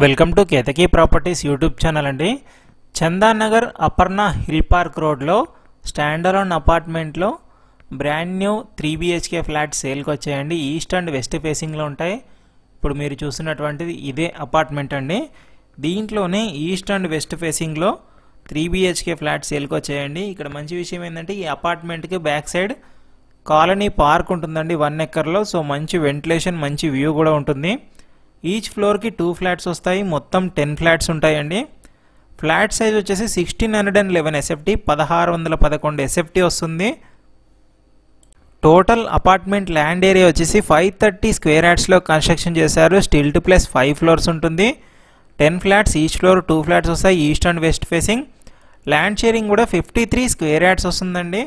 Welcome to Ketaki properties YouTube channel అండి. Chandanagar Aparna hill park రోడ్లో stand alone అపార్ట్మెంట్లో బ్రాండ్ న్యూ 3 BHK ఫ్లాట్ సేల్కి వచ్చాయండి. ఈస్ట్ అండ్ వెస్ట్ ఫేసింగ్లో ఉంటాయి. ఇప్పుడు మీరు చూస్తున్నటువంటిది ఇదే అపార్ట్మెంట్ అండి. దీంట్లోనే ఈస్ట్ అండ్ వెస్ట్ ఫేసింగ్లో 3 BHK ఫ్లాట్ సేల్కి వచ్చాయండి. ఇక్కడ మంచి విషయం ఏంటంటే ఈ అపార్ట్మెంట్కి బ్యాక్ సైడ్ కాలనీ పార్క్ ఉంటుందండి 1 ఎకర్లో. సో మంచి వెంటిలేషన్, మంచి వ్యూ కూడా ఉంటుంది. ఈచ్ ఫ్లోర్కి 2 ఫ్లాట్స్ వస్తాయి. మొత్తం 10 ఫ్లాట్స్ ఉంటాయండి. ఫ్లాట్ సైజ్ వచ్చేసి 1611 SFT, 1611 SFT వస్తుంది. టోటల్ అపార్ట్మెంట్ ల్యాండ్ ఏరియా వచ్చేసి 530 స్క్వేర్ యార్డ్స్లో కన్స్ట్రక్షన్ చేశారు. స్టిల్ట్ ప్లస్ 5 ఫ్లోర్స్ ఉంటుంది. 10 ఫ్లాట్స్, ఈచ్ ఫ్లోర్ 2 ఫ్లాట్స్ వస్తాయి. East and west facing. Land sharing కూడా 53 స్క్వేర్ యార్డ్స్ వస్తుందండి.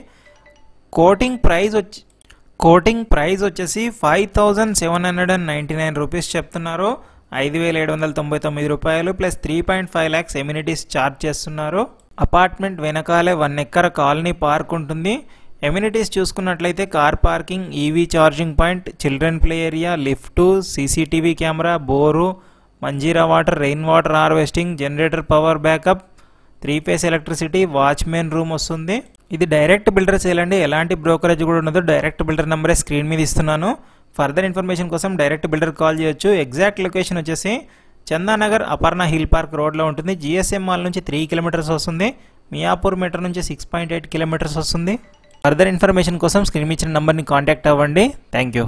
కోటింగ్ ప్రైస్ వచ్చేసి 5799 రూపీస్ చెప్తున్నారు. 5799 రూపాయలు ప్లస్ 3.5 lakhs ఎమ్యూనిటీస్ ఛార్జ్ చేస్తున్నారు. అపార్ట్మెంట్ వెనకాలే 1 ఎకర్ కాలనీ పార్క్ ఉంటుంది. ఎమ్యూనిటీస్ చూసుకున్నట్లయితే car parking, EV charging point, children play area, lift, CCTV camera, bore, Manjira water, rain water harvesting, generator power backup, 3 phase electricity, watchman room వస్తుంది. ఇది direct builder sale అండి. ఎలాంటి brokerage కూడా ఉండదు. Direct builder నెంబరే screen మీద ఇస్తున్నాను. ఫర్దర్ ఇన్ఫర్మేషన్ కోసం డైరెక్ట్ బిల్డర్ కాల్ చేయొచ్చు. ఎగ్జాక్ట్ లొకేషన్ వచ్చేసి చందానగర్ అపర్ణ హిల్ పార్క్ రోడ్లో ఉంటుంది. GSM మాల్ నుంచి 3 kilometers వస్తుంది. మియాపూర్ మెట్రో నుంచి 6.8 kilometers వస్తుంది. ఫర్దర్ ఇన్ఫర్మేషన్ కోసం స్క్రీన్ ఇచ్చిన నెంబర్ని కాంటాక్ట్ అవ్వండి. Thank you.